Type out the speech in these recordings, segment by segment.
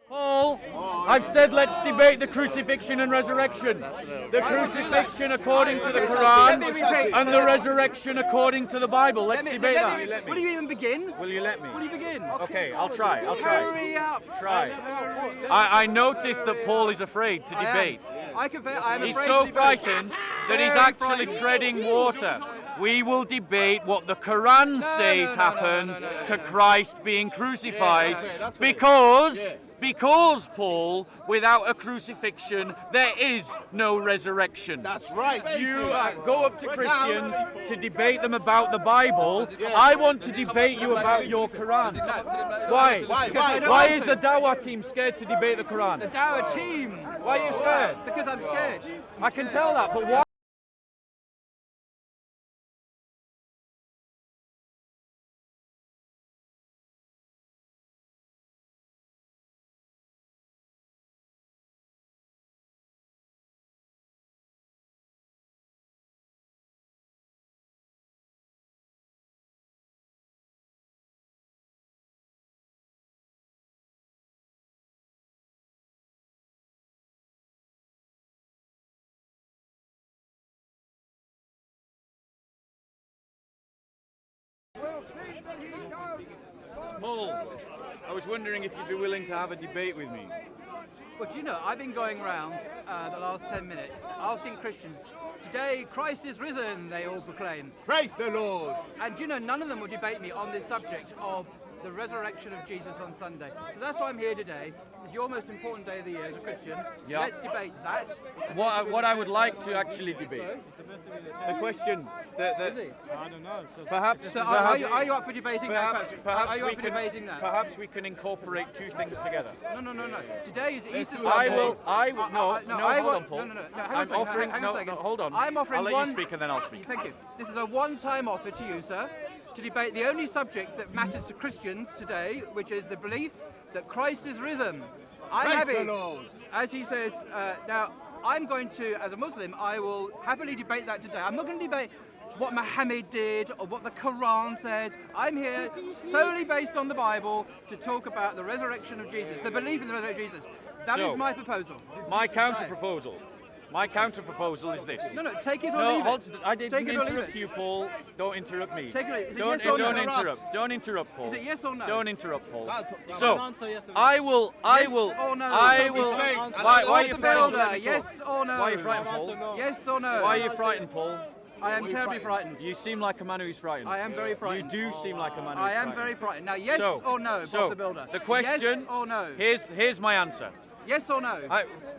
Paul, I've said let's debate the crucifixion and resurrection. The crucifixion according to the Quran and the resurrection according to the Bible. Let's debate that. Will you even begin? Will you let me? Will you begin? Okay, I'll try. Hurry up. Try. I noticed that Paul is afraid to debate. I confess, I am He's afraid so to debate. frightened that he's actually treading water. We will debate what the Quran says happened to Christ being crucified because, Paul, without a crucifixion, there is no resurrection. That's right. You go up to Christians to debate them about the Bible. I want to debate you about your Quran. Why? Why is the Dawah team scared to debate the Quran? The Dawah team. Why are you scared? Because I'm scared. I can tell that, but why? Paul, I was wondering if you'd be willing to have a debate with me. Well, do you know, I've been going around the last 10 minutes asking Christians, today Christ is risen, they all proclaim. Praise the Lord. And do you know, none of them will debate me on this subject of the resurrection of Jesus on Sunday. So that's why I'm here today. It's your most important day of the year as a Christian. Yeah. Let's debate that. What I would like to actually debate, the question that Is he? I don't know. perhaps So are you up for debating perhaps that? Are you we up for can debating that? perhaps we can incorporate two things together. No. Today is Easter Sunday. I will. Hold on, Paul. No. I'm offering. Hang on a second. Hold on. I'm offering I'll let one. you speak and then I'll speak. Thank you. This is a one-time offer to you, sir, to debate the only subject that matters to Christians today, which is the belief that Christ is risen. I'm Praise happy, the Lord. as he says. Now, I'm going to, as a Muslim, I will happily debate that today. I'm not going to debate what Muhammad did or what the Quran says. I'm here solely based on the Bible to talk about the resurrection of Jesus, the belief in the resurrection of Jesus. That is my proposal. My counter proposal. My counter proposal is this. No, take it or leave it. I didn't Take it or leave interrupt it. you, Paul. Don't interrupt me. Take it or leave it. Is it Don't, yes or no? don't interrupt. Don't interrupt, Paul. Is it yes or no? Don't interrupt, Paul. No. So, Answer yes or no. I will. Yes or no? Why are you The frightened? builder, yes or no? Why are you frightened, Paul? Yes or no? Why are you frightened, Paul? I am terribly frightened. You seem like a man who's frightened. I am very frightened. You do seem like a man who's I am frightened. very frightened. Now, yes So- or no, so, Bob the Builder? the question- Yes or no? Here's my answer. Yes or no?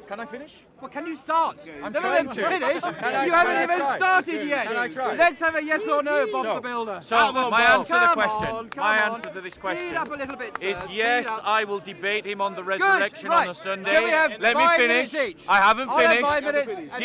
Can I finish? Well, can you start? I'm None trying of to. them finish. Can You I haven't even try? started yet. Can I try? Let's have a yes or no, Bob the Builder. So Come on, my Bob. answer to the Come question, on, come my on. answer to this Speed question up a little bit, sir. is Speed yes, up. I will debate him on the resurrection right. on a Sunday. Shall we have Let me 5 finish. minutes each? I haven't I'll have finished. 5 minutes. Do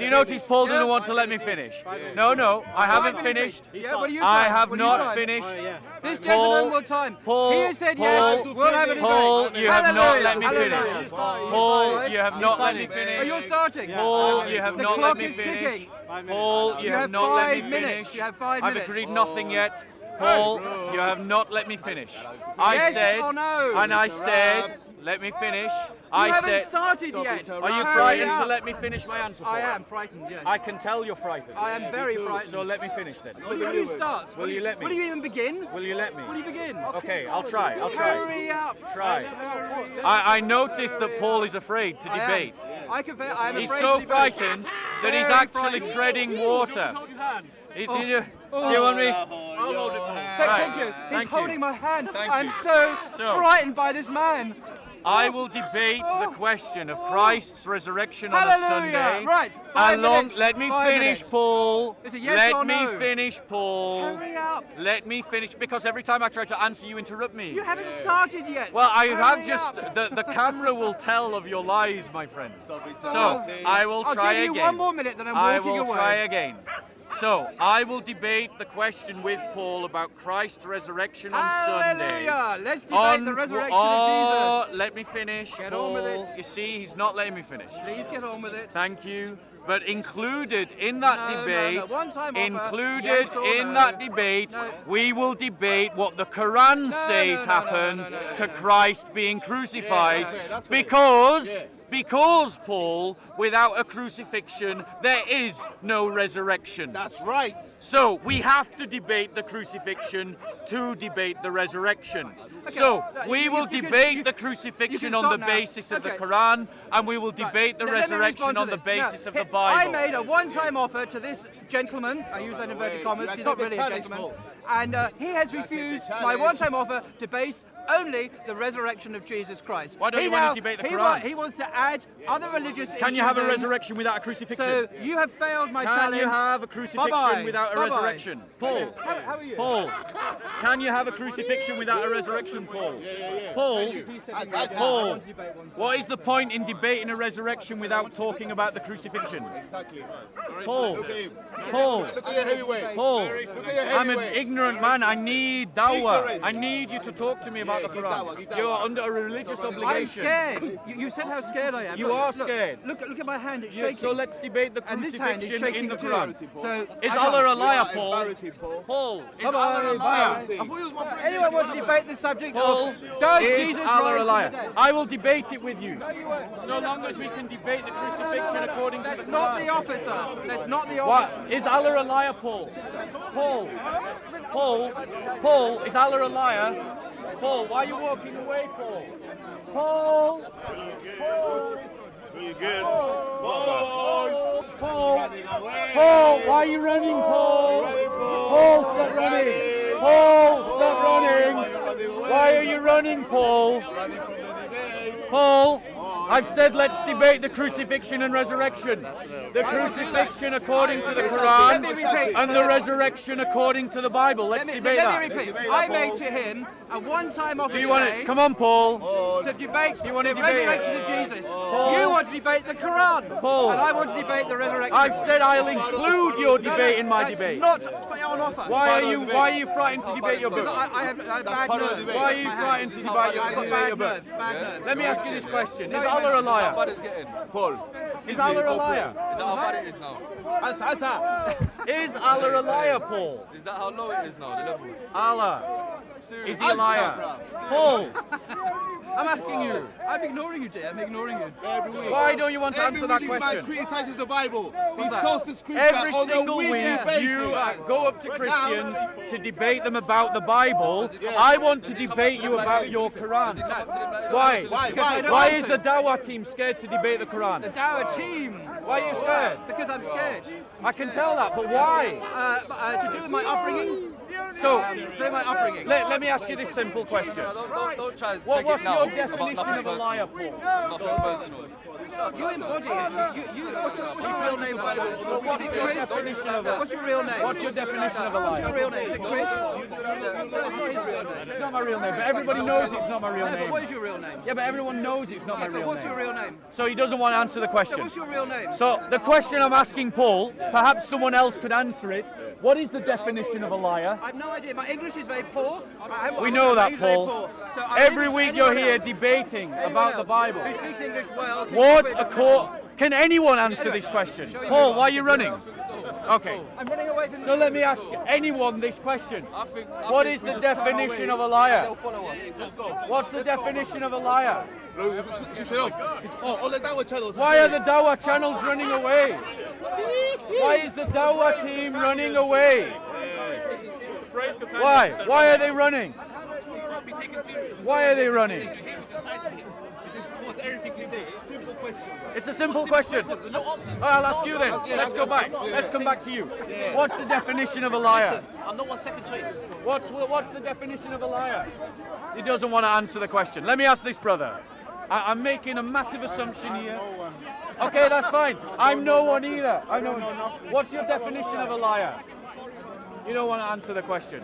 you notice Paul Yeah. doesn't want to let me finish? No, I haven't 5 minutes finished. each. Yeah, what do you I time? have What do you not time? finished. This Paul, gentleman will time. Paul, He has said Paul, yes. We'll have a debate. Paul, you have not let me Hallelujah. finish. Hallelujah. Paul, you have not let me Oh, finish. you're starting. Paul, you have The not clock let me is finish. ticking. Paul, you have have not let me 5 minutes. finish. You have 5 I've minutes. agreed nothing yet. Paul, you have not let me finish. I Yes said, or no? and I said, let me finish. You I haven't said, started yet. are you Hurry frightened up. to let me finish my answer, Paul? I am frightened, yes. I can tell you're frightened. I am very frightened. So let me finish then. Will you start? Will you let me? Will you even begin? Will you let me? Will you begin? Okay, I'll try. Hurry up. Try. Hurry up. I noticed that Paul is afraid to I am. debate. I confess, I am He's afraid so to debate. frightened that he's Very actually frightened. treading water. Hold your hands. Do you want me? I'll hold it. Thank you. He's Thank you. holding my hand. Thank I'm you. so So- frightened by this man. I will debate the question of Christ's resurrection on a Hallelujah. Sunday. Right, 5 minutes. Let me 5 finish, minutes. Paul. Is it yes Let or me no? finish, Paul. Hurry up. Let me finish, because every time I try to answer, you interrupt me. You haven't started yet. Well, I have Hurry just up. the camera will tell of your lies, my friend. Stop it. So I will I'll try give you again. 1 more minute, then I'm I walking will away. try again. So, I will debate the question with Paul about Christ's resurrection on Sunday. Hallelujah! Let's debate the resurrection of Jesus. Let me finish, Get Paul. on with it. You see, he's not letting me finish. Please get on with it. Thank you. But included in that debate, One-time offer, included yes or in no? that debate, we will debate what the Quran says happened to Christ being crucified. That's right. Because, Paul, without a crucifixion, there is no resurrection. That's right. So we have to debate the crucifixion to debate the resurrection. So we will debate the crucifixion on the basis of the Quran, and we will debate the resurrection on the basis of the Bible. I made a one-time offer to this gentleman. I use that in inverted commas. He's not really a gentleman. And he has refused my one-time offer to base only the resurrection of Jesus Christ. Why don't you want to debate the Quran? He wants to add other religious issues. Can you have a in. resurrection without a crucifixion? So you have failed my challenge. Can you have a crucifixion without a resurrection? Paul, how are you? Paul, can you have a crucifixion without a resurrection, Paul? Paul, Paul, what is the point in debating a resurrection without talking about the crucifixion? Exactly. Paul, Paul, Look at your heavyweight. Paul, Look at your I'm an heavyweight. ignorant man. I need dawah. Ignorance. I need you to talk to me about the give dawah, Quran. give dawah. You are under a religious I'm obligation. scared. You said how scared I am. You are scared. Look at my hand. It's Yeah, shaking. so let's debate the And this hand is crucifixion shaking in the too. Quran. So Is I Allah a can't. liar, You are Paul? embarrassing, Paul. Paul, is Bye-bye, Allah a liar? bye. Anyone want to debate the subject Paul, of does is Jesus Allah rise a liar? from the dead? I will debate it with you. So long as we can debate the crucifixion according to the That's not the Quran. offer, sir. That's not the What? offer. Is Allah a liar, Paul? Paul, Paul, Paul, is Allah a liar? Paul, why are you walking away, Paul? Paul, Paul, Very good. Paul, Paul, Running away. Paul, why are you running, Paul? Paul, stop running. Paul, stop running. Why are you running, Paul? Running from the debate. Paul, I've said let's debate the crucifixion and resurrection. The crucifixion according to the Quran and the resurrection according to the Bible. Let's debate Let me that. repeat. I made to him a one-time offer Do you want today it? Come on, Paul. to debate you want to the debate it? resurrection of Jesus. Paul. You want to debate the Quran. Paul. And I want to debate the resurrection. I've said I'll include your debate in my That's debate. not on offer. Why are you frightened to debate your book? I have bad part of the nerves. debate. Why are you frightened to debate I've got your bad book? nerves. Bad nerves. Let me ask you this question. Is Allah a liar? Paul. Is Allah a liar? Is that how bad it is now? Answer. Is Allah a liar, Paul? Is that how low it is now, the levels? Allah. Is he a Answer, liar? bruv. Paul, I'm asking you. I'm ignoring you, dear. I'm ignoring you. Every week. Why don't you want to answer that Every week this man question? criticizes the Bible. He that? toasts the scripture Every on a single weekly week, basis. you go up to Christians to debate them about the Bible. I want to debate you about your Quran. Why? Why is the Dawah team scared to debate the The Quran? Dawah team. Why are you scared? Because I'm scared. I can tell that, but why? To do with my upbringing. So, To do with my upbringing. let me ask you this simple question. Don't try to What's dig it now your about definition nothing of a liar, Paul? Nothing personal. You embody it. What's your real name? What's your definition of What's your real name? What's your definition of a What's your liar? real name? Is it Chris? That's not his real name. It's not my real name, but everybody knows it's not my real No, but what is name. your real name? Yeah, but everyone knows it's not my But real what's your name. real name? So he doesn't want to answer the So question. what's your real name? So the question I'm asking Paul, perhaps someone else could answer it. What is the definition of a liar? I have no idea. My English is very poor. We know that, My English is very Paul. poor. So I'm Every English, week you're anyone here else? debating Anyone about the else Bible. Who speaks English well? can What debate a the court. Quran. Can anyone answer this question? Show you Paul, who. why are you running? Okay. I'm running away from So let me ask anyone this question. What is the definition of a liar? What's the definition of a liar? Switch it off. It's all the Dawah channels. Why are the Dawah channels running away? Why is the Dawah team running away? Why? Why are they running? Why are they running? Simple question. It's a simple question. I'll ask you then. Let's go back. Let's come back to you. What's the definition of a liar? I'm not one second choice. What's the definition of a liar? He doesn't want to answer the question. Let me ask this brother. I'm making a massive assumption here. Okay, that's fine. I'm no one either. I know. What's your definition of a liar? You don't want to answer the question.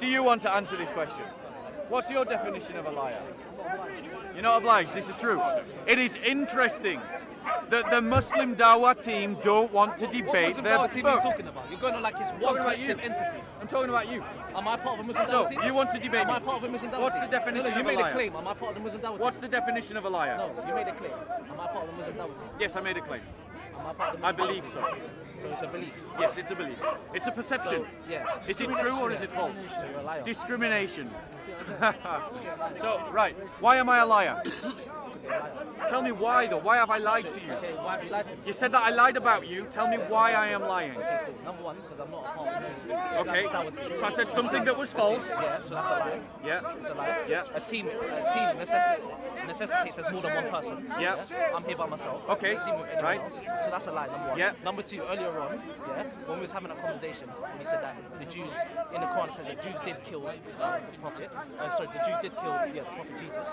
Do you want to answer this question? What's your definition of a liar? You're not obliged. This is true. It is interesting The Muslim Dawah team don't want to debate Muslim their Dawah team are you book. talking about? You're going on like it's one talking about you. collective entity. I'm talking about you. Am I part of a Muslim So, Dawah team? you want to debate Am I me? part of a Muslim Dawah What's team? the definition No, you of a made liar? a claim. Am I part of the Muslim Dawah team? What's the definition of a liar? No, you made a claim. Am I part of the Muslim Dawah team? Yes, I made a claim. Am I part of the I Muslim believe Dawah so. team? So it's a belief. Yes, it's a belief. It's a perception. So, yeah. Is it true or is it false? Discrimination, you're a liar. Discrimination. So, right, why am I a liar? Tell me why though, why have I lied to you? Okay, why have you lied to me? You said that I lied about you, tell me why I am lying. Okay, cool. Number one, because I'm not a part of the Muslim Okay, Dawah team. so I said something that was false. Yeah, so that's a lie. Yeah, It's a lie. Yeah. A team necessitates there's more than one person. Yeah. I'm here by myself. Okay, I've seen with anyone right. else. So that's a lie, number one. Yeah. Number two, earlier on, when we was having a conversation, we said that the Jews, in the Quran it says that Jews did kill the Prophet. The Jews did kill the Prophet Jesus,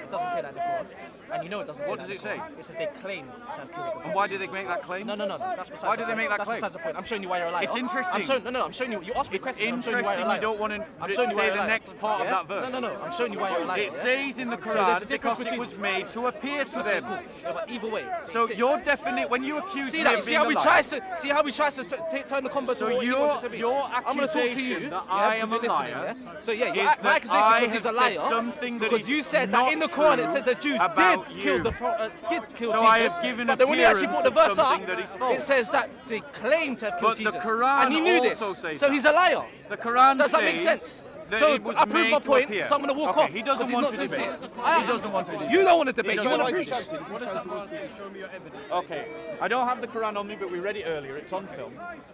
It doesn't say that in the Quran. And you know it doesn't say What that does in it the Quran. say? It says they claimed to have killed the Prophet. And why did they make that claim? No, that's besides Why the did they point. make that That's claim? besides the point. I'm showing you why you're a liar. It's interesting. I'm showing you. You asked me It's questions. I'm showing you why interesting you're a liar. you don't want I'm to showing you why say you're a the liar. next part of that verse. No. I'm showing you why you're a liar. It says in the there's a Quran difference because it between- was made to appear to them. Yeah, but either way. So your definite, when you accuse See me that? of See being how a we liar, tries to turn the combo So to what he wants it to be. your I'm gonna talk to you. accusation that I am a because you're listening, liar So yeah, is my that accusation I because he's a have liar. said something that because is you said not that in the Quran it true says the Jews about did kill you. the kill So Jesus. I have given but then when you actually appearance put the of verse up, something that is false. it says that they claim to have killed But the Jesus. Quran and he knew this. also says So that. he's a liar. The Quran Does that make says sense? that So it was I proved made my to point, appear. so I'm going to walk Okay, off. he doesn't because want he's to not debate. sincere. He doesn't want to debate. You don't want to debate. He You want to doesn't preach. Show me your evidence. Okay, I don't have the Quran on me, but we read it earlier. It's on film.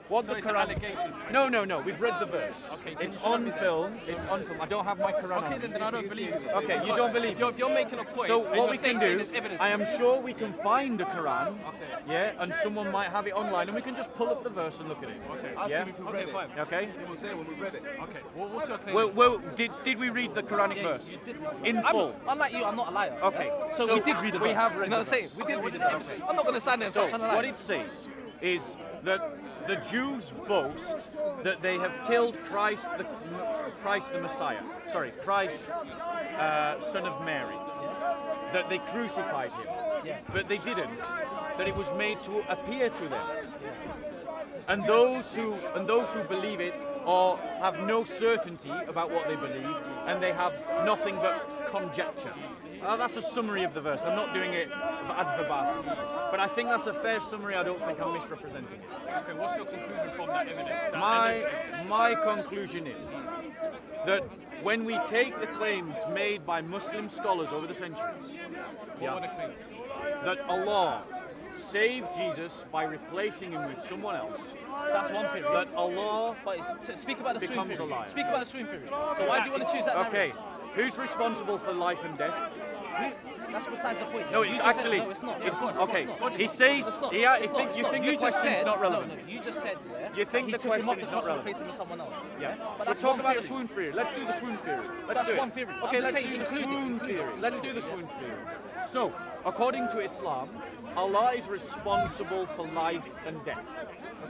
What the it's an Quran? allegation. No. We've read the verse. Okay, it's on film. It's on film. I don't have my Quran on Okay, me. then I don't believe you. Okay, you don't believe If you're making a point. So and what you're we saying can do, there's evidence I for am it. sure we can find a Quran, and someone might have it online, and we can just pull up the verse and look at it. Okay. Ask Yeah. him if we read it. fine. Okay. It was there when we read it. Okay, what's your claim? Well, did we read the Quranic verse in full? Unlike you, I'm not a liar. Okay. So we did read the verse. We have read You know the what I'm saying? verse. We did read the verse. I'm not going to stand there and So start trying to lie. what it says is that the Jews boast that they have killed Christ the Messiah. Sorry, Christ, son of Mary. That they crucified him, but they didn't. That it was made to appear to them. And those who believe it or have no certainty about what they believe, and they have nothing but conjecture. That's a summary of the verse. I'm not doing it ad verbatim, but I think that's a fair summary. I don't think I'm misrepresenting it. Okay, what's your conclusion from that evidence? My conclusion is that when we take the claims made by Muslim scholars over the centuries, What were the claims? that Allah saved Jesus by replacing him with someone else, That's one theory. that Allah But speak about the swing becomes theory. a liar. Speak about the swing theory. So why do you want to choose that Okay, narrative? who's responsible for life and death? That's besides the point. No, You it's just actually. Said, no, it's not. It's not. okay. It's not. He says. It's not. Yeah, It's you not. think It's you not. think You the just question's said, not relevant. No, you just said. You think he the took him off question is the not cross and relevant. replaced him with someone else. Yeah. But We're that's talking one about the theory. swoon theory. Let's do the swoon theory. Let's That's do it. one theory. I'm Okay, just let's saying do the include it. swoon theory. Let's do the swoon theory. So, according to Islam, Allah is responsible for life and death.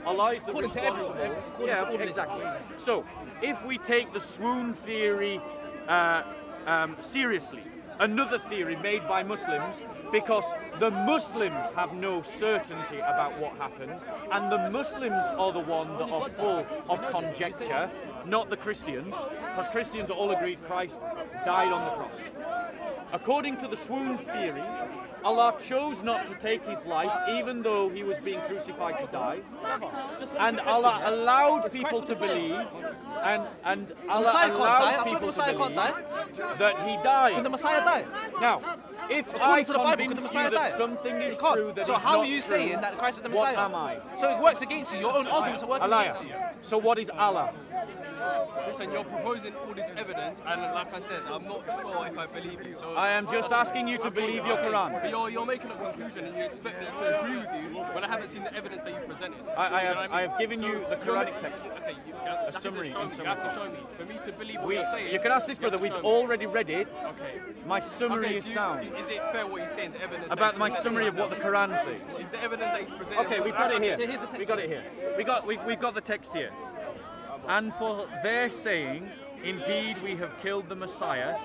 Allah is the According to responsible. everyone, according Yeah, to all exactly. So, if we take the swoon theory seriously, another theory made by Muslims, because the Muslims have no certainty about what happened, and the Muslims are the one that are full of conjecture, not the Christians, because Christians are all agreed Christ died on the cross. According to the swoon theory, Allah chose not to take his life even though he was being crucified to die. And Allah allowed people to believe, and Allah Messiah can't die. allowed I swear the people to Messiah can't believe that he died. Can the Messiah die? Now, if I According to the Bible, can the convince Messiah you that die? something is He can't. true that So is how not are you true, saying that Christ is the Messiah? what am I? So it works against you. Your own arguments are working A liar. against you. So what is Allah? Listen, you're proposing all this evidence, and like I said, I'm not sure if I believe you. So I am just asking you to believe your Quran. But you're making a conclusion, and you expect me to agree with you when I haven't seen the evidence that you presented. I have given you the you're Quranic text. Okay, A summary, You have to show me. For me to believe what you're saying. You can ask this brother, we've already read it. Okay. My summary is sound. Is it fair what you're saying? The evidence About that my he's summary of what the Quran says. Is the evidence that he's presented? Okay, we've got it here. Here's the text. We got it here. We've got the text here. And for their saying, Indeed, we have killed the Messiah,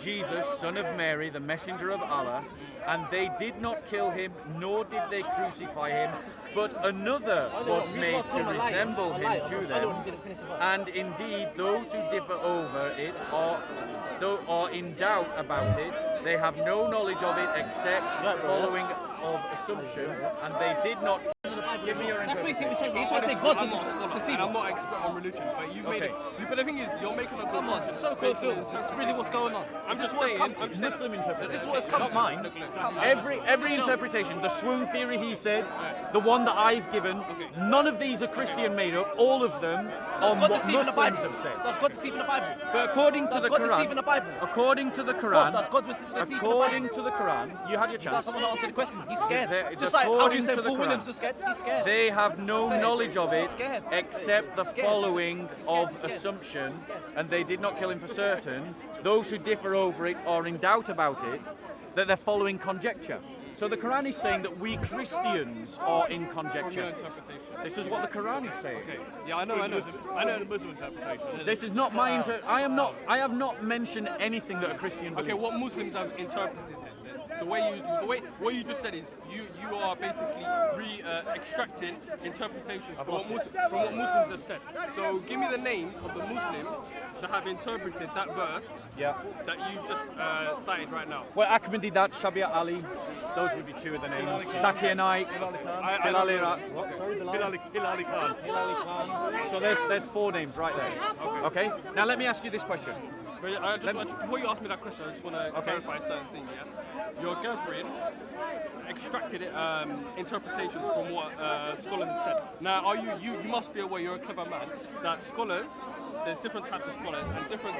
Jesus, son of Mary, the messenger of Allah, and they did not kill him, nor did they crucify him, but another was made to resemble him to them. And indeed, those who differ over it are in doubt about it. They have no knowledge of it except following of assumption, and they did not. Give me your interpretation. You're trying to say God's not a scholar, and I'm not expert on religion, but you made it. But the thing is, you're making a Come on, SOCO films. This is really what's going on. I'm just what's saying, come to. Muslim interpretation. This is what it's come to. Mine. Every interpretation, the swoon theory he said, the one that I've given, none of these are Christian made up. All of them are what Muslims have said. Does God deceive in the Bible? But according to the God deceive in the Quran, Bible? according to the Quran, Does God deceive in the Bible? according to the Quran, you had your chance. Doesn't want to answer the question. He's scared. They're- Just like how do you according say to the Paul Williams Quran. is scared? He's scared. They have no Say it. knowledge of it Scared. except the Scared. following Scared. of Scared. assumption, and they did not kill him for certain. Those who differ over it are in doubt about it, that they're following conjecture. So the Quran is saying that we Christians are in from your conjecture. interpretation. This is what the Quran is saying. Okay. Yeah, I know the Muslim interpretation. This is not my I have not mentioned anything that a Christian believes. Okay, what Muslims have interpreted it. What you just said is you are basically extracting interpretations from what Muslims have said. So give me the names of the Muslims that have interpreted that verse Yeah. that you've just cited right now. Well, Ahmadidat, Shabia Ali, those would be two of the names. Zakir Naik, Bilal Iraq. What? Sorry, Bilal? Hilali Khan. Hilali Khan. So there's four names right there. Okay. Now let me ask you this question. But before you ask me that question, I just want to clarify a certain thing. Yeah, your girlfriend extracted interpretations from what scholars have said. Now, you must be aware, you're a clever man, that scholars, there's different types of scholars, and different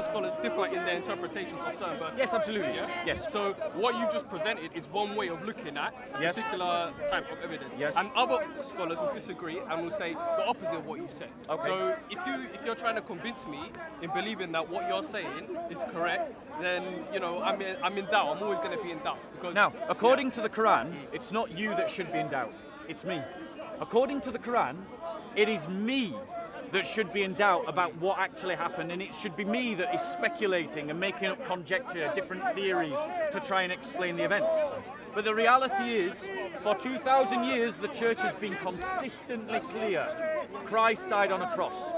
scholars differ in their interpretations of certain verses. Yes, absolutely. Yeah? Yes. So what you just presented is one way of looking at a Yes. particular type of evidence. Yes. And other scholars will disagree and will say the opposite of what you said. Okay. So if you're trying to convince me in believing that what you're saying is correct, then I'm in doubt. I'm always going to be in doubt because Now, according to the Quran, it's not you that should be in doubt. It's me. According to the Quran, it is me that should be in doubt about what actually happened, and it should be me that is speculating and making up conjecture, different theories to try and explain the events. But the reality is, for 2,000 years, the church has been consistently clear. Christ died on a cross.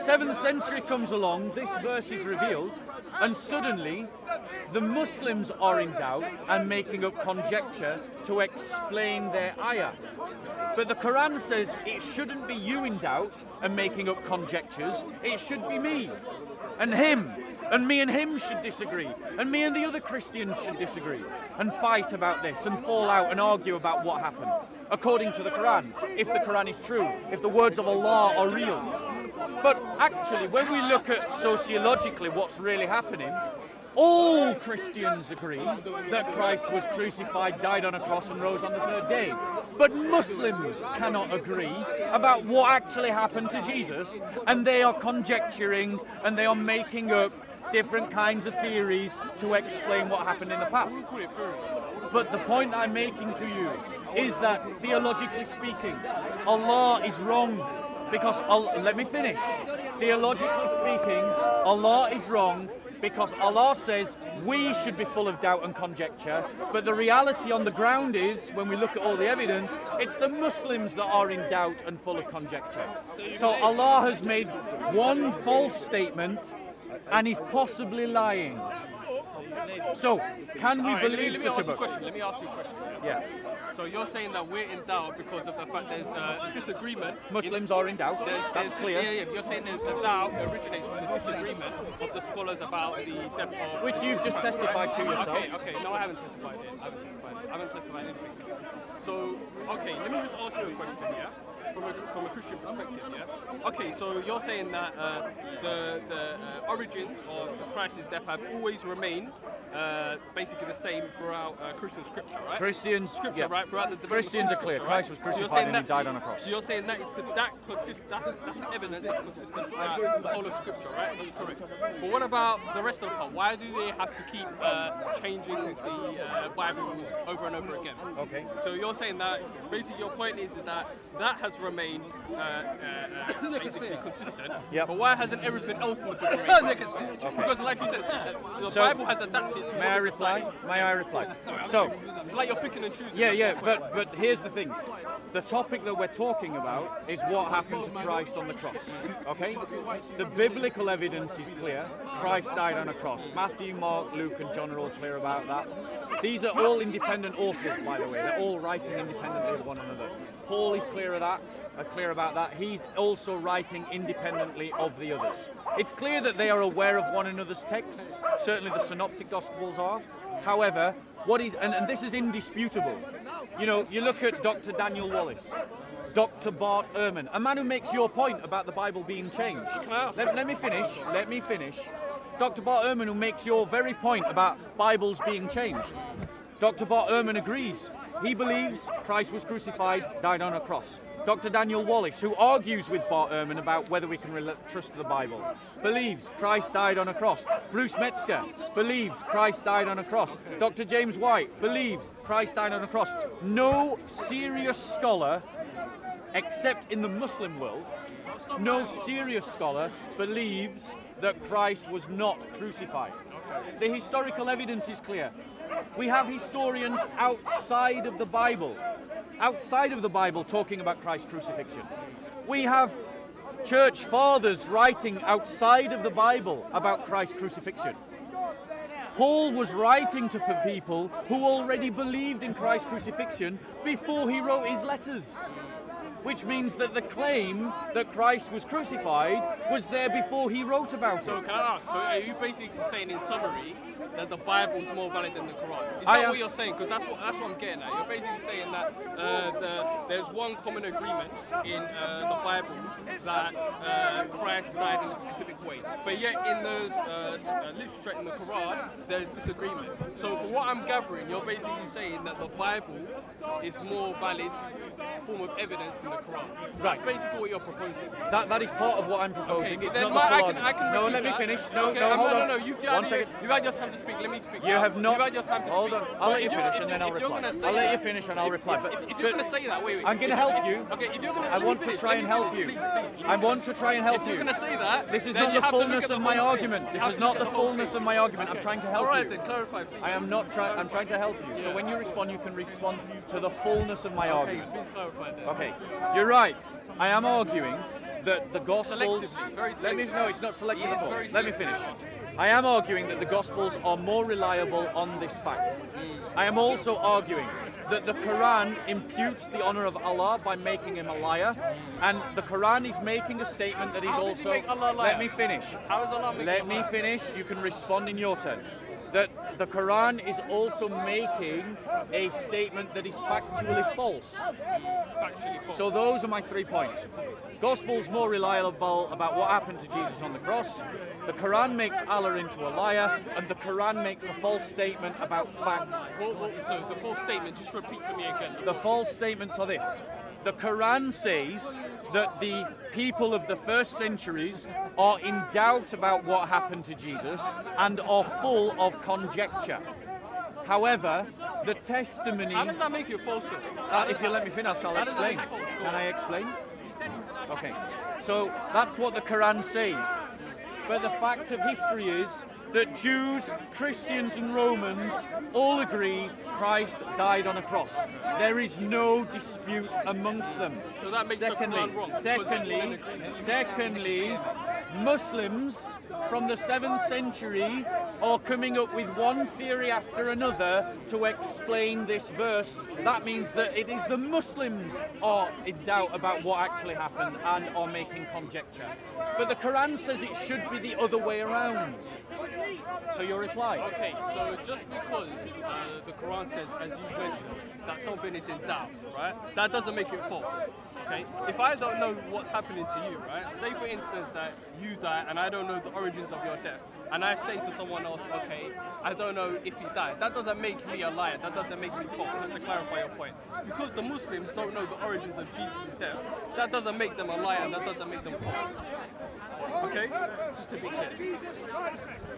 7th century comes along, this verse is revealed, and suddenly the Muslims are in doubt and making up conjecture to explain their ayah. But the Quran says it shouldn't be you in doubt and making up conjectures, it should be me and him. And me and him should disagree. And me and the other Christians should disagree. And fight about this and fall out and argue about what happened. According to the Quran, if the Quran is true, if the words of Allah are real. But actually, when we look at sociologically what's really happening, all Christians agree that Christ was crucified, died on a cross and rose on the third day. But Muslims cannot agree about what actually happened to Jesus, and they are conjecturing and they are making up different kinds of theories to explain what happened in the past. But the point I'm making to you is that theologically speaking, Allah is wrong. Because, let me finish. Theologically speaking, Allah is wrong because Allah says we should be full of doubt and conjecture, but the reality on the ground is, when we look at all the evidence, it's the Muslims that are in doubt and full of conjecture. So Allah has made one false statement and is possibly lying. So, can we believe such a book? Let me ask you a question. Yeah. So you're saying that we're in doubt because of the fact there's disagreement. Muslims are in doubt. That's clear. Yeah. You're saying that the doubt originates from the disagreement of the scholars about the death of... Which you've just testified to yourself. Okay. No, I haven't testified it. I haven't testified anything. So, okay, let me just ask you a question, yeah? From a Christian perspective, yeah? Okay, so you're saying that the origins of Christ's death have always remained basically the same throughout Christian scripture, right? Christian Scripture, yeah. right? Throughout the Christians are clear. scripture, Christ was crucified and he died on a cross. So you're saying that's evidence that's consistent throughout the whole of scripture, right? That's correct. But what about the rest of the part? Why do they have to keep changing the Bibles over and over again? Okay. So you're saying that basically your point is that has remained basically consistent. Yep. But why hasn't everything else in the book remained consistent? Because, like you said, the So, Bible has adapted to May I what it's reply? like. May I reply? So, It's like you're picking and choosing. yeah, but here's the thing. The topic that we're talking about is what happened to Christ on the cross. Okay? The biblical evidence is clear. Christ died on a cross. Matthew, Mark, Luke, and John are all clear about that. These are all independent authors, by the way. They're all writing independently of one another. Paul is clear about that. He's also writing independently of the others. It's clear that they are aware of one another's texts. Certainly the synoptic gospels are. However, and this is indisputable. You know, you look at Dr. Daniel Wallace, Dr. Bart Ehrman, a man who makes your point about the Bible being changed. Let me finish. Dr. Bart Ehrman, who makes your very point about Bibles being changed. Dr. Bart Ehrman agrees. He believes Christ was crucified, died on a cross. Dr. Daniel Wallace, who argues with Bart Ehrman about whether we can trust the Bible, believes Christ died on a cross. Bruce Metzger believes Christ died on a cross. Dr. James White believes Christ died on a cross. No serious scholar, except in the Muslim world, no serious scholar believes that Christ was not crucified. The historical evidence is clear. We have historians outside of the Bible talking about Christ's crucifixion. We have church fathers writing outside of the Bible about Christ's crucifixion. Paul was writing to people who already believed in Christ's crucifixion before he wrote his letters. Which means that the claim that Christ was crucified was there before he wrote about it. So can I ask, so are you basically saying in summary that the Bible is more valid than the Quran? Is that what you're saying? Because that's what I'm getting at. You're basically saying that there's one common agreement in the Bible that Christ died in a specific way. But yet in those literature in the Quran, there's disagreement. So from what I'm gathering, you're basically saying that the Bible is more valid form of evidence than the Quran. Right. That's basically what you're proposing. That is part of what I'm proposing. Okay, It's then not the full I can No, refute let me that. finish. Okay, Hold on. no. You've had your time to speak. Let me speak. You have not. You've had your time to Hold speak. on. I'll let you If finish and then I'll if you're reply. gonna say I'll let that- you finish and I'll reply. If you're going to say that, wait. I'm going to help you. Okay, if you're going to I want to try and help you. I want to try and help If you. you're going to say that, This is then not you the have to look fullness at the of my whole argument. thing. This You is have to not look the at the whole fullness thing. of my argument. I'm Okay. trying to help All right, you. then clarify. I am not trying. I'm trying to help you. So when you respond, you can respond to the fullness of my Okay, argument. please clarify that. Okay, you're right. I am arguing that the Gospels. Selectively, very selectively. No, it's not selective Yes, at all. very Let me selective. finish. I am arguing that the Gospels are more reliable on this fact. I am also arguing that the Quran imputes the honor of Allah by making him a liar, and the Quran is making a statement that he's How does he also. make Allah a liar? Let me finish. How is Allah making Let a me liar? finish. You can respond in your turn. That the Quran is also making a statement that is factually false. Factually false. So those are my 3 points. Gospel's more reliable about what happened to Jesus on the cross. The Quran makes Allah into a liar, and the Quran makes a false statement about facts. So the full statement, just repeat for me again. The false statements are this. The Quran says that the people of the first centuries are in doubt about what happened to Jesus and are full of conjecture. However, the testimony... How does that make you false? if you let me finish, I'll How does that explain. make it false? Can I explain? Okay. So that's what the Quran says. But the fact of history is that Jews, Christians and Romans all agree Christ died on a cross. There is no dispute amongst them. So that makes the Quran wrong. Secondly, Muslims from the 7th century are coming up with one theory after another to explain this verse. That means that it is the Muslims are in doubt about what actually happened and are making conjecture. But the Quran says it should be the other way around. So your reply? Okay, so just because the Quran says, as you mentioned, that something is in doubt, right? That doesn't make it false. Okay? If I don't know what's happening to you, right? Say for instance that you die and I don't know the origin origins of your death, and I say to someone else, okay, I don't know if he died, that doesn't make me a liar, that doesn't make me false, just to clarify your point. Because the Muslims don't know the origins of Jesus' death, that doesn't make them a liar, and that doesn't make them false. Okay? Just to be clear.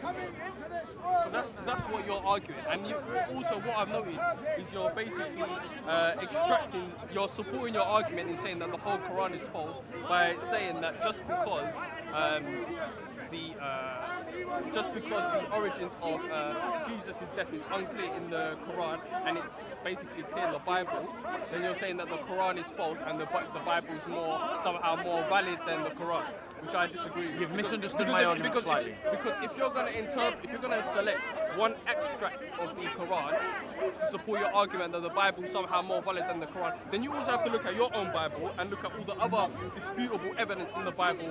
But that's what you're arguing. And you, also what I've noticed is you're basically you're supporting your argument in saying that the whole Quran is false by saying that just because the origins of Jesus' death is unclear in the Quran and it's basically clear in the Bible, then you're saying that the Quran is false and the Bible is somehow more valid than the Quran, which I disagree with. You've misunderstood my argument slightly. Because if you're going to select one extract of the Quran to support your argument that the Bible is somehow more valid than the Quran, then you also have to look at your own Bible and look at all the other disputable evidence in the Bible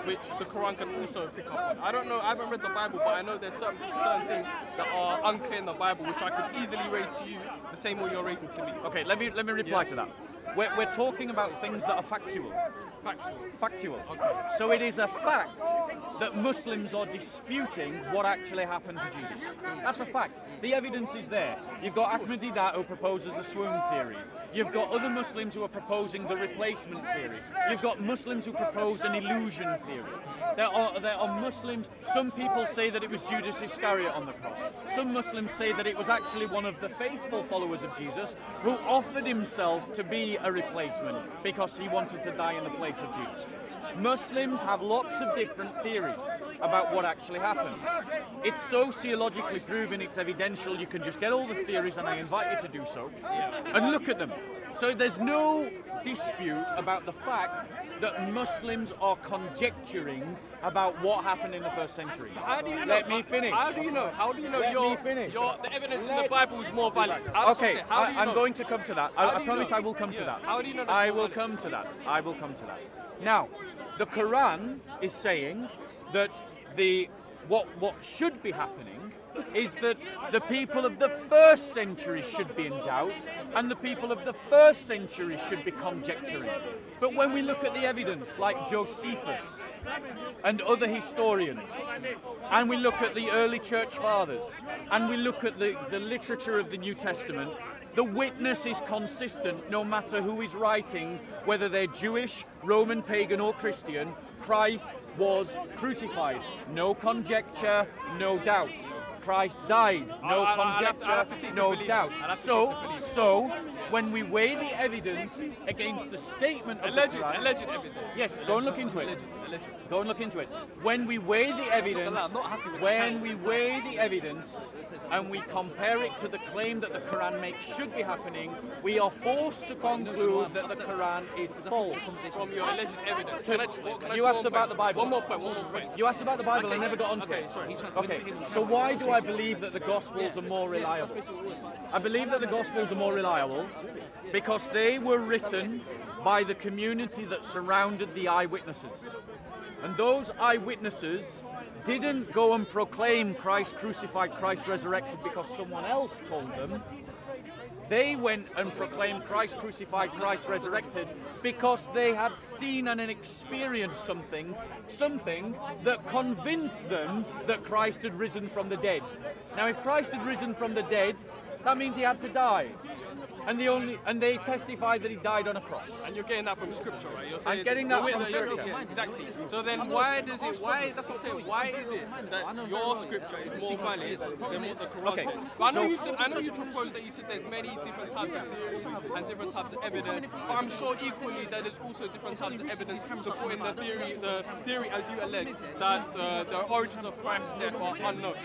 which the Quran can also pick up on. I don't know, I haven't read the Bible, but I know there's certain things that are unclear in the Bible which I could easily raise to you the same way you're raising to me. Okay, let me reply to that. We're talking about things that are factual. Factual. Okay. So it is a fact that Muslims are disputing what actually happened to Jesus. That's a fact. The evidence is there. You've got Ahmadiyya who proposes the swoon theory. You've got other Muslims who are proposing the replacement theory. You've got Muslims who propose an illusion theory. There are Muslims, some people say that it was Judas Iscariot on the cross. Some Muslims say that it was actually one of the faithful followers of Jesus who offered himself to be a replacement because he wanted to die in the place of Jesus. Muslims have lots of different theories about what actually happened. It's sociologically proven, it's evidential, you can just get all the theories, and I invite you to do so, and look at them. So there's no dispute about the fact that Muslims are conjecturing about what happened in the first century. How do you know? Let me finish. How do you know? The evidence in the Bible is more valid? Okay, I'm going to come to that. I promise I will come to that. How do you know I will come to that. I will come to that. Now, the Quran is saying that what should be happening is that the people of the first century should be in doubt and the people of the first century should be conjecturing. But when we look at the evidence, like Josephus and other historians, and we look at the early church fathers, and we look at the literature of the New Testament, the witness is consistent no matter who is writing, whether they're Jewish, Roman, pagan or Christian. Christ was crucified. No conjecture, no doubt. Christ died. No conjecture, no doubt. So, when we weigh the evidence against the statement of alleged evidence, yes, go and look into it. Go and look into it. When we weigh the evidence, and we compare it to the claim that the Quran makes should be happening, we are forced to conclude that the Quran is false. From your alleged evidence. You asked about the Bible. One more point. You asked about the Bible and never got onto it. Sorry. Okay, so why do I believe that the Gospels are more reliable? I believe that the Gospels are more reliable because they were written by the community that surrounded the eyewitnesses. And those eyewitnesses didn't go and proclaim Christ crucified, Christ resurrected because someone else told them. They went and proclaimed Christ crucified, Christ resurrected because they had seen and experienced something that convinced them that Christ had risen from the dead. Now, if Christ had risen from the dead, that means he had to die. And they testified that he died on a cross. And you're getting that from scripture, right? You're saying I'm getting that from scripture. Yeah, exactly. So then why is it that your scripture is more valid than what the Quran says? But I know you proposed that you said there's many different types of theories and different types of evidence, but I'm sure equally that there's also different types of evidence supporting the theory as you allege, that the origins of Christ's death are unknown.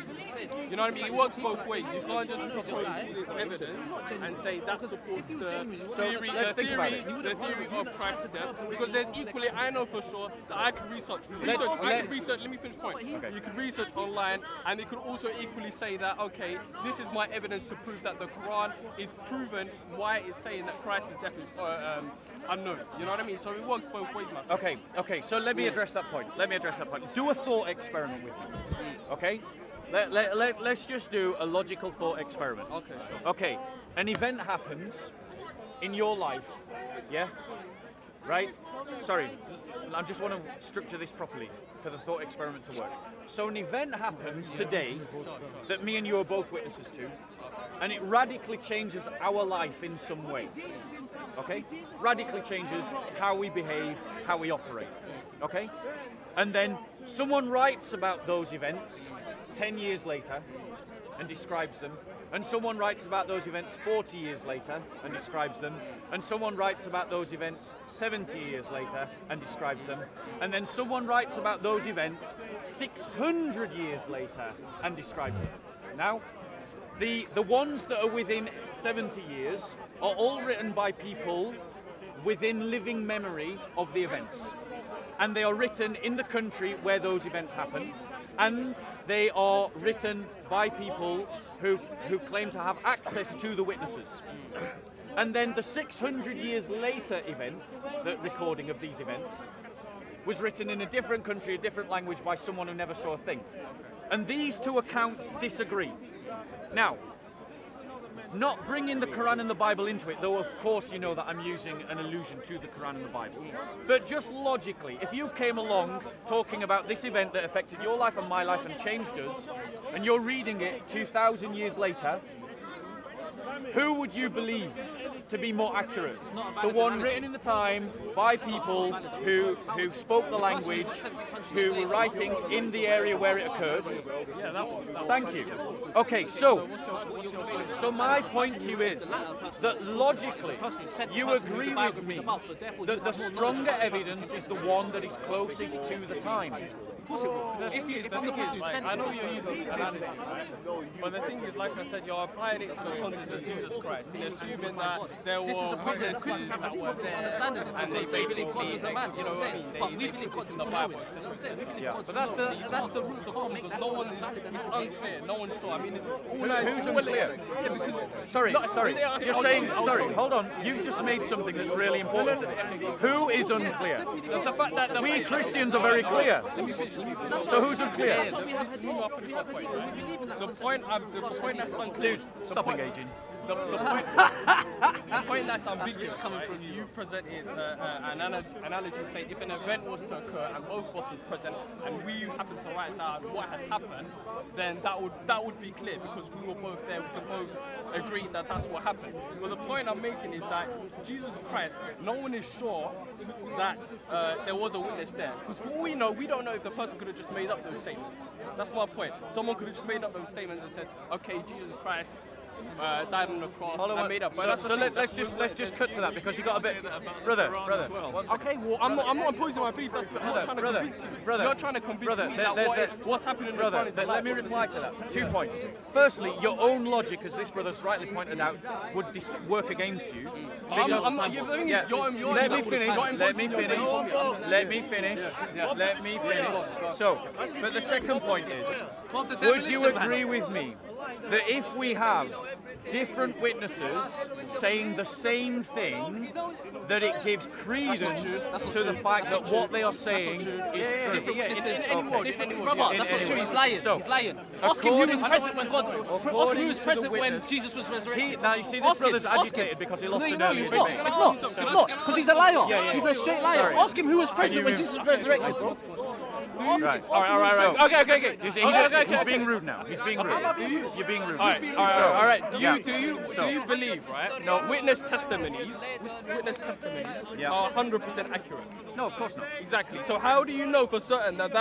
You know what I mean? It works both ways. You can't just propose this evidence and say that supports the theory of Christ's death, because there's equally, I know for sure that I could research. Let me finish the point. Okay. You could research online, and it could also equally say that, okay, this is my evidence to prove that the Quran is proven why it's saying that Christ's death is unknown. You know what I mean? So it works both ways, my friend. Okay. So let me address that point. Do a thought experiment with me. Okay? Let's just do a logical thought experiment. Okay, sure. Okay, an event happens in your life, yeah? right? Sorry, I just want to structure this properly for the thought experiment to work. So an event happens today that me and you are both witnesses to, and it radically changes our life in some way. Okay? Radically changes how we behave, how we operate. Okay? And then someone writes about those events 10 years later and describes them, and someone writes about those events 40 years later and describes them, and someone writes about those events 70 years later and describes them, and then someone writes about those events 600 years later and describes them. Now, the ones that are within 70 years are all written by people within living memory of the events. And they are written in the country where those events happened, and they are written by people who claim to have access to the witnesses. And then the 600 years later event, the recording of these events, was written in a different country, a different language, by someone who never saw a thing. And these two accounts disagree. Now, not bringing the Quran and the Bible into it, though of course you know that I'm using an allusion to the Quran and the Bible, but just logically, if you came along talking about this event that affected your life and my life and changed us, and you're reading it 2,000 years later, who would you believe to be more accurate? The one written in the time by people who spoke the language, who were writing in the area where it occurred? Thank you. Okay, so my point to you is that logically, you agree with me that the stronger evidence is the one that is closest to the time. If I'm the person who sent I know you're using analogy, right? But the thing is, like I said, you're applying it to the context of Jesus Christ, and assuming that there were Christians that were there, and they believe God was a man. You know what I mean? But we believe God's in the Bible. You know what I'm saying? Yeah. But that's the root of the problem, because no one is unclear. No one's sure. I mean, Who's unclear? Yeah, because Sorry. You're saying, sorry, hold on. You've just made something that's really important. Who is unclear? the fact that We Christians are very clear. So who's unclear? That's what we have had. We believe in that. the point that's unclear. Dude, stop engaging. The point that's ambiguous coming from you presented an analogy saying if an event was to occur and both of us was present and we happen to write down what had happened, then that would be clear because we were both there. We could both agree that that's what happened. But the point I'm making is that Jesus Christ, no one is sure that there was a witness there. Because for all we know, we don't know if the person could have just made up those statements. That's my point. Someone could have just made up those statements and said, okay, Jesus Christ died on the cross and made up. But So let's just cut to that because you got a bit, brother. Okay, well, I'm not opposing my belief. I'm not trying to convince you. You're trying to convince me that what's happening in the Quran is a lie. Let me reply to that. 2 points. Firstly, your own logic, as this brother's rightly pointed out, would work against you. I'm not. Let me finish. So, but the second point is, would you agree with me that if we have different witnesses saying the same thing, that it gives credence to the fact that what they are saying is true? Brother, that's not true. He's lying. He's lying. Ask him who was present when God. Ask him who was present when Jesus was resurrected. Now you see, this brother's agitated because he lost an earlier It's debate. not. Because he's a liar. Yeah. He's a straight liar. Sorry. Ask him who was present when Jesus was resurrected. Right. All right. Okay. He's being rude now. He's being rude. You're being rude. All right. Do you believe, right? No. Witness testimonies are 100% accurate. No, of course not. Exactly. So how do you know for certain that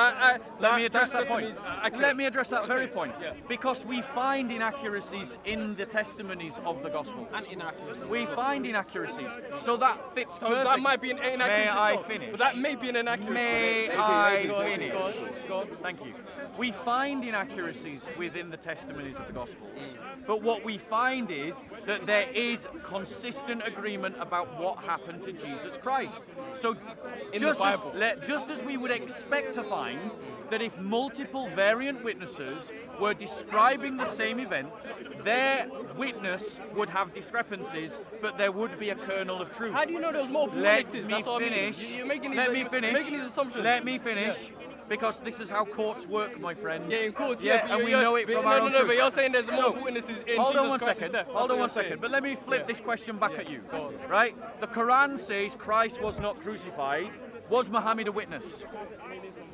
Let me address that point. testimonies are accurate? Let me address that very point. Yeah. Because we find inaccuracies in the testimonies of the gospel. And inaccuracies. We find inaccuracies. So that fits So perfectly. that might be an inaccuracy. May I so- finish? But that may be an inaccuracy. May I finish? Go on. Thank you. We find inaccuracies within the testimonies of the Gospels, but what we find is that there is consistent agreement about what happened to Jesus Christ. So just as we would expect to find that if multiple variant witnesses were describing the same event, their witness would have discrepancies, but there would be a kernel of truth. How do you know there was more Let witnesses? me That's what I mean. finish. You're making these, Let me you're finish. making these assumptions. Let me finish. Because this is how courts work, my friend. Yeah, in course, Yeah, but and we you're- know it but from no, our no, own no, truth. but you're saying there's more So, witnesses in hold Jesus on one Christ's second. death. Hold That's on what one you're second. saying. But let me flip this question back at you. Right? The Quran says Christ was not crucified. Was Muhammad a witness?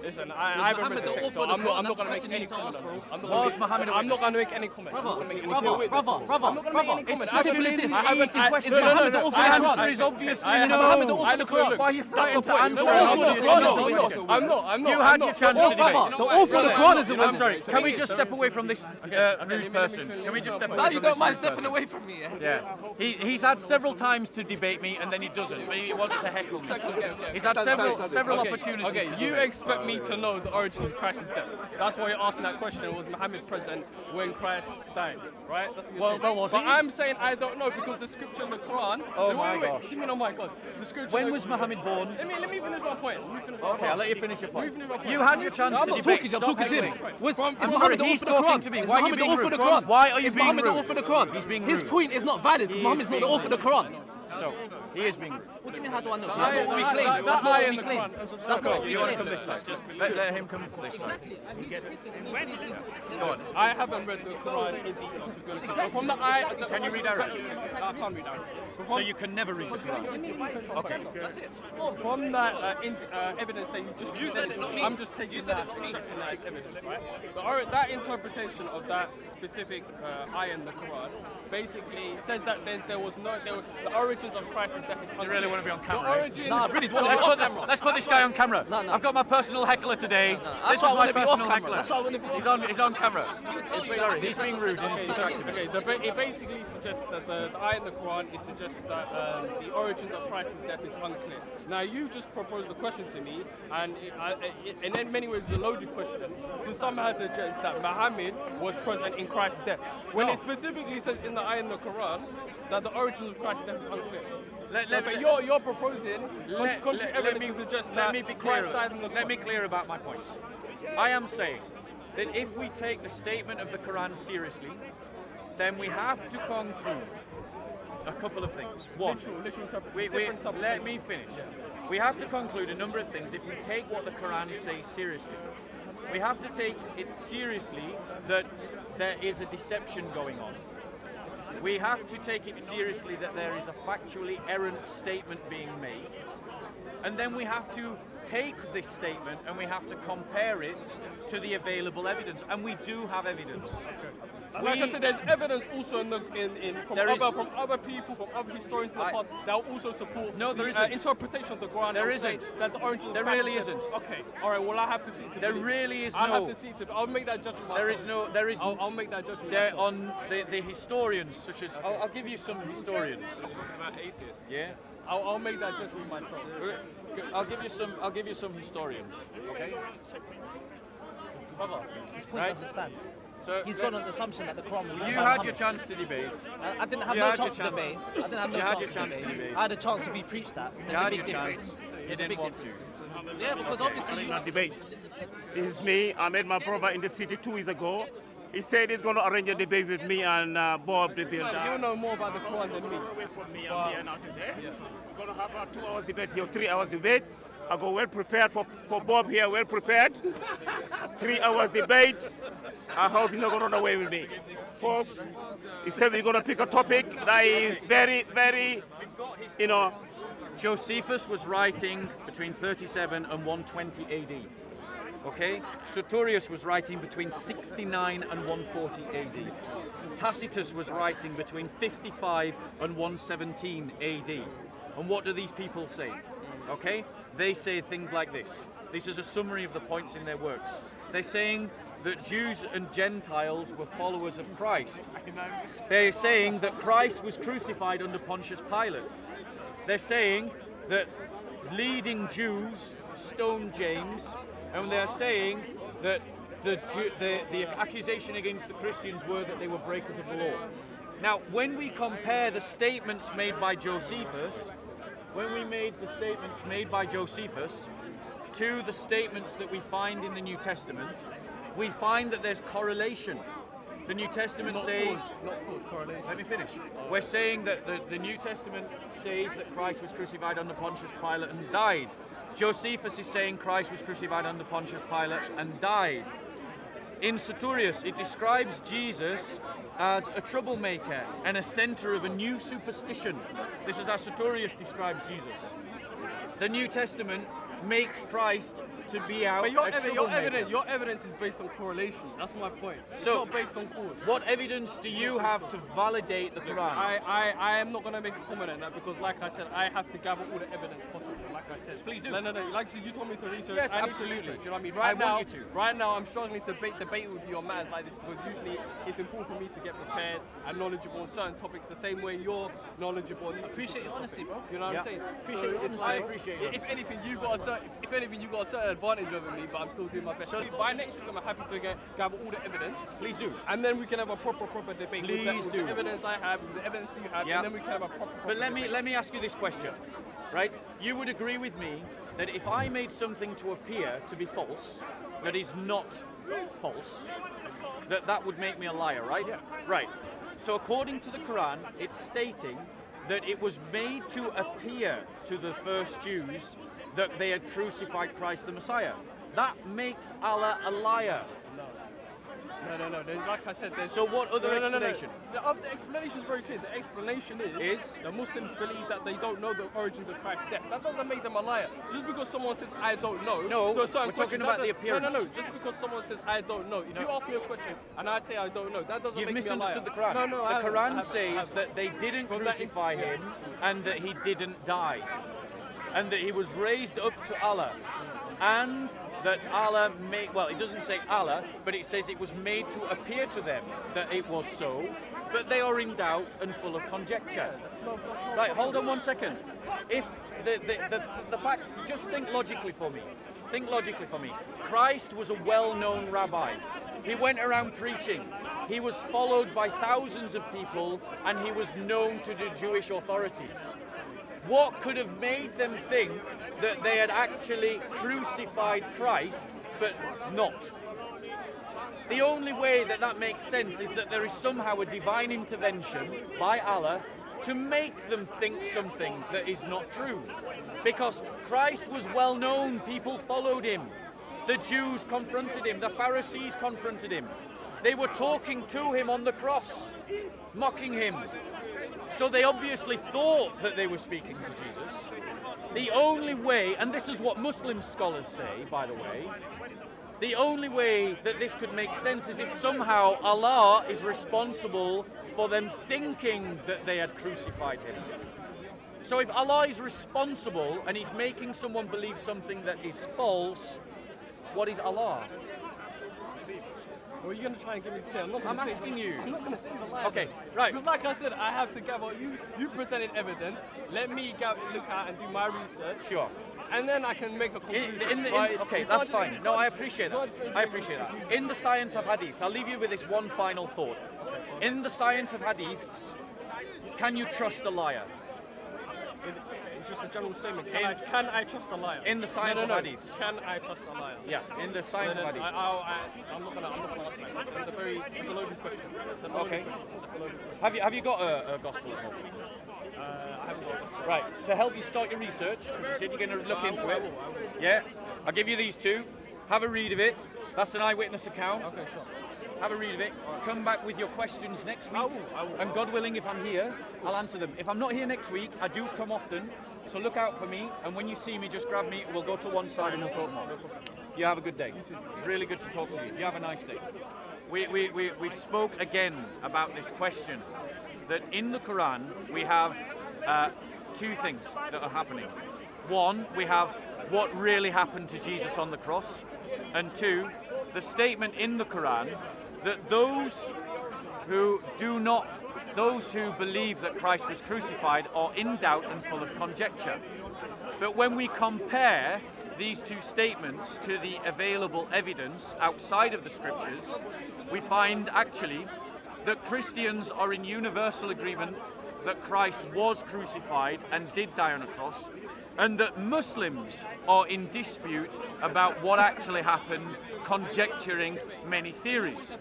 Listen, I haven't read the text, so I'm not going to make any comment. Was Muhammad a I'm not witness? going to make any comment. Brother, I'm not gonna make any brother, I'm not going to make any comment. It's I such an haven't- easy I haven't- question. no, no, Muhammad no, the author The of the answer Quran? is obviously I- no. Muhammad the author of the Quran? Why are you threatening to answer No, an no, obvious no, no, question? I'm not. You had your chance to debate. Brother, the author of the Quran is a I'm witness. sorry. Can we just step away from this rude person? Can we just step away Now from you this don't mind rude stepping person? away from me, yeah? Yeah. He's had several times to debate me and then he doesn't. He wants to heckle me. He's had several opportunities Okay, to you debate. expect me to know the origin of Christ's death. That's why you're asking that question. Was Muhammad present when Christ died? Right? That's what you're saying. was But he? I'm saying I don't know because the scripture in the Quran. Oh wait, my wait, gosh. You mean, oh my God. The scripture. When was Muhammad born? Let me finish my point. Okay, I'll let you finish your Let me point. finish my point. You had your chance No, I'm to not debate. I'm Stop talking to him. heckling. Was, From- is I'm Muhammad sorry, the he's author of the talking Quran? to me. Is Why are you Muhammad the being author of the rude? Quran? Why are you Is being Muhammad the rude? author of the Quran? He's being His rude. point is not valid because He Muhammad's is not the being author of the Quran. So, he is being rude. What do you mean, how do I know? That That's not what we claim. That's not what we claim. That's not what we You want to claim. come this side? Let him come to this side. Go on. I haven't read the Quran in detail to be honest. But from the ayah, Can you read Arabic? I can't read Arabic. But So from- you can never read the Quran. Okay, that's it. From that evidence that you just presented, I'm just taking that, accepting that as evidence, right? That interpretation of that specific ayah in the Quran basically says that there was the origins of Christ's death is You really want to be on camera? The eh? origin. Nah, I really do. Let's put this guy on camera. No. I've got my personal heckler today. That's This why I is my wanna be off personal camera. heckler. That's why I wanna be off He's on camera. Sorry, he's being rude. He's Okay, distracted me. okay. It basically suggests that the ayah in the Quran it suggests that the origins of Christ's death is unclear. Now you just proposed the question to me, and in many ways it's a loaded question to somehow suggest that Muhammad was present in Christ's death, when it specifically says in the ayah in the Quran that the origins of Christ's death is unclear. But you're proposing contrary evidence to suggest let that me be clear. Christ died in the Let me clear about my points. I am saying that if we take the statement of the Quran seriously, then we have to conclude a couple of things. One, let me finish. We have to conclude a number of things if we take what the Quran says seriously. We have to take it seriously that there is a deception going on. We have to take it seriously that there is a factually errant statement being made. And then we have to take this statement and we have to compare it to the available evidence. And we do have evidence. Like I said, there's evidence also from other people, from other historians in the past that will also support No, there the isn't. interpretation of the Quran. There that will say isn't. That the origin of There Christ's really death- isn't. Okay. All right. Well, I have to see it to There believe. really is I no. have to see it to. I'll make that judgment myself. There is I'll make that judgment There myself. on the historians, such as I'll give you some historians. About atheists. Yeah. I'll make that judgment myself. I'll give you some historians. Okay. Brother, his point Right. doesn't stand. So He's gone on the assumption that the Quran was written you by had your Muhammad. chance to debate. I didn't have You no had your chance to chance. debate. I didn't have no You had chance your to chance to debate. debate. I had a chance to be preached at. There's You a had big your difference. chance. You There's a didn't big want difference. to. Yeah, because obviously Not debate. It's me. I met my brother in the city 2 years ago. He said he's going to arrange a debate with me and Bob the builder. He'll know more about the Quran than me. Away from me, I'm here now today. We're going to have a 2 hours debate here, 3 hours debate. I go well prepared for Bob here, well prepared. 3 hours debate. I hope he's not going to run away with me. First, he said we're going to pick a topic that is very, very, Josephus was writing between 37 and 120 AD. Okay? Sertorius was writing between 69 and 140 AD. Tacitus was writing between 55 and 117 AD. And what do these people say? Okay? They say things like this. This is a summary of the points in their works. They're saying that Jews and Gentiles were followers of Christ. They're saying that Christ was crucified under Pontius Pilate. They're saying that leading Jews stoned James, and they're saying that the accusation against the Christians were that they were breakers of the law. Now, when we compare the statements made by Josephus, to the statements that we find in the New Testament, we find that there's correlation. The New Testament says... Not cause correlation. Let me finish. We're saying that the New Testament says that Christ was crucified under Pontius Pilate and died. Josephus is saying Christ was crucified under Pontius Pilate and died. In Sertorius, it describes Jesus as a troublemaker and a center of a new superstition. This is how Sertorius describes Jesus. The New Testament makes Christ to be out But a troublemaker. your evidence is based on correlation. That's my point. It's So- not based on cause. What evidence do you have to validate the Quran? I am not going to make a comment on that because, like I said, I have to gather all the evidence possible. Like I said, Please do. No. Like you told me to research. Yes, I need to absolutely. research, you know what I mean? I want you to. Right now, I'm struggling to debate with you on matters like this because usually it's important for me to get prepared and knowledgeable on certain topics. The same way you're knowledgeable. On these Appreciate your honesty, bro. You know what Yeah. I'm saying? Appreciate So your it's honesty. like, I appreciate your if anything, you got a certain advantage over me, but I'm still doing my best. So by next week, I'm happy to gather all the evidence. Please do. And then we can have a proper debate Please with do. the evidence I have, with the evidence you have, Yeah. and then we can have a proper But let debate. me ask you this question, right? You would agree with me that if I made something to appear to be false, that is not false, that would make me a liar, right? Yeah. Right. So according to the Quran, it's stating that it was made to appear to the first Jews that they had crucified Christ the Messiah. That makes Allah a liar. No. There's, like I said, there's. So what other No. explanation? The explanation is very clear. The explanation is the Muslims believe that they don't know the origins of Christ's death. That doesn't make them a liar. Just because someone says I don't know. No, to a certain we're talking question, about that the does- appearance. No. Just because someone says I don't know. If you ask me a question and I say I don't know, that doesn't You've make me a liar. misunderstood the Quran. No. I The haven't, I Quran haven't, I says haven't. that they didn't From that crucify yeah. him and that he didn't die. And that he was raised up to Allah. And that Allah made, well, it doesn't say Allah, but it says it was made to appear to them that it was so. But they are in doubt and full of conjecture. Right, hold on one second. If the fact, just think logically for me. Think logically for me. Christ was a well-known rabbi. He went around preaching. He was followed by thousands of people, and he was known to the Jewish authorities. What could have made them think that they had actually crucified Christ, but not? The only way that makes sense is that there is somehow a divine intervention by Allah to make them think something that is not true. Because Christ was well known, people followed him. The Jews confronted him, the Pharisees confronted him. They were talking to him on the cross, mocking him. So they obviously thought that they were speaking to Jesus. The only way, and this is what Muslim scholars say, by the way, the only way that this could make sense is if somehow Allah is responsible for them thinking that they had crucified him. So if Allah is responsible and he's making someone believe something that is false, what is Allah? What are you going to try and get me to say? I'm asking you. I'm not going to say he's a liar. Okay, right. Because like I said, I have to gather. You presented evidence. Let me look at and do my research. Sure. And then I can make a conclusion. Okay, that's fine. No, I appreciate that. I appreciate that. In the science of hadith, I'll leave you with this one final thought. In the science of hadiths, can you trust a liar? Just a general statement. Can I trust a liar? In the science of hadiths. Can I trust a liar? Yeah, in the science of hadiths. I'm not gonna ask that. That's a loaded question. That's a loaded Okay. question. That's a loaded question. Have you got a gospel at home? I haven't got a question. Right, to help you start your research, because you said you're going to look into I it. will. Yeah, I'll give you these two. Have a read of it. That's an eyewitness account. Okay, sure. Have a read of it. Come back with your questions next week. I will. And God willing, if I'm here, I'll answer them. If I'm not here next week, I do come often. So look out for me. And when you see me, just grab me. We'll go to one side and we'll talk more. You have a good day. It's really good to talk to you. You have a nice day. We spoke again about this question. That in the Quran, we have two things that are happening. One, we have what really happened to Jesus on the cross. And two, the statement in the Quran that those who believe that Christ was crucified are in doubt and full of conjecture. But when we compare these two statements to the available evidence outside of the scriptures, we find actually that Christians are in universal agreement that Christ was crucified and did die on a cross, and that Muslims are in dispute about what actually happened, conjecturing many theories.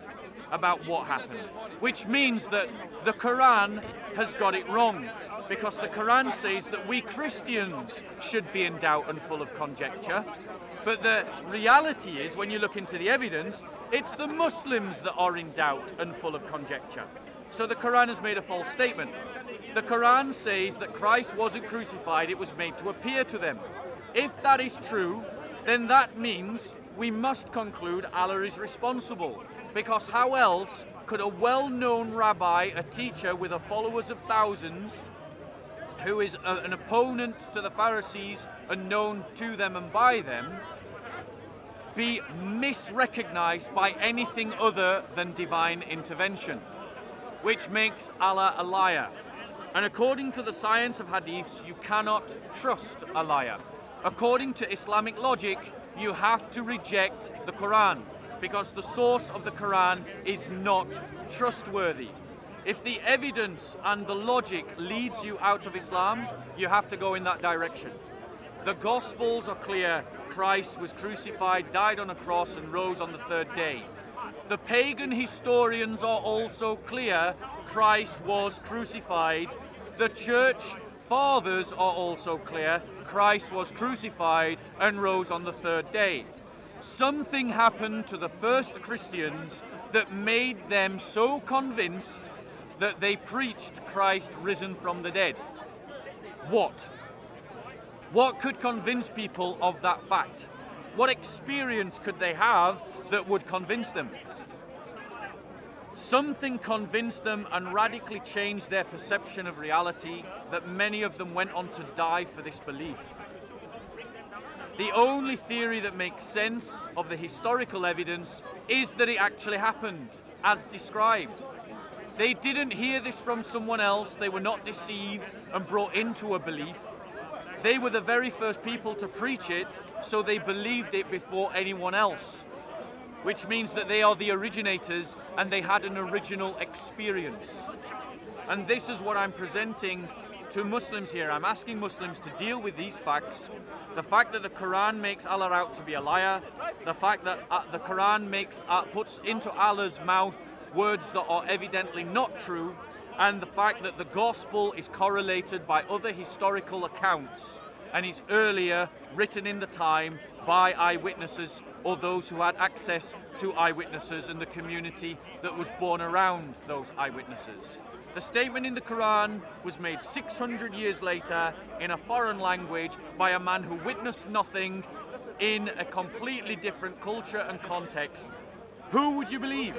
about what happened, which means that the Quran has got it wrong, because the Quran says that we Christians should be in doubt and full of conjecture. But the reality is, when you look into the evidence, it's the Muslims that are in doubt and full of conjecture. So the Quran has made a false statement. The Quran says that Christ wasn't crucified, it was made to appear to them. If that is true, then that means we must conclude Allah is responsible. Because how else could a well-known rabbi, a teacher with followers of thousands, who is an opponent to the Pharisees and known to them and by them, be misrecognized by anything other than divine intervention, which makes Allah a liar. And according to the science of hadiths, you cannot trust a liar. According to Islamic logic, you have to reject the Quran, because the source of the Quran is not trustworthy. If the evidence and the logic leads you out of Islam, you have to go in that direction. The Gospels are clear. Christ was crucified, died on a cross, and rose on the third day. The pagan historians are also clear. Christ was crucified. The church fathers are also clear. Christ was crucified and rose on the third day. Something happened to the first Christians that made them so convinced that they preached Christ risen from the dead. What? What could convince people of that fact? What experience could they have that would convince them? Something convinced them and radically changed their perception of reality, that many of them went on to die for this belief. The only theory that makes sense of the historical evidence is that it actually happened, as described. They didn't hear this from someone else, they were not deceived and brought into a belief. They were the very first people to preach it, so they believed it before anyone else, which means that they are the originators and they had an original experience. And this is what I'm presenting to Muslims here. I'm asking Muslims to deal with these facts. The fact that the Quran makes Allah out to be a liar, the fact that the Quran puts into Allah's mouth words that are evidently not true, and the fact that the gospel is correlated by other historical accounts and is earlier written in the time by eyewitnesses or those who had access to eyewitnesses and the community that was born around those eyewitnesses. The statement in the Quran was made 600 years later in a foreign language by a man who witnessed nothing in a completely different culture and context. Who would you believe?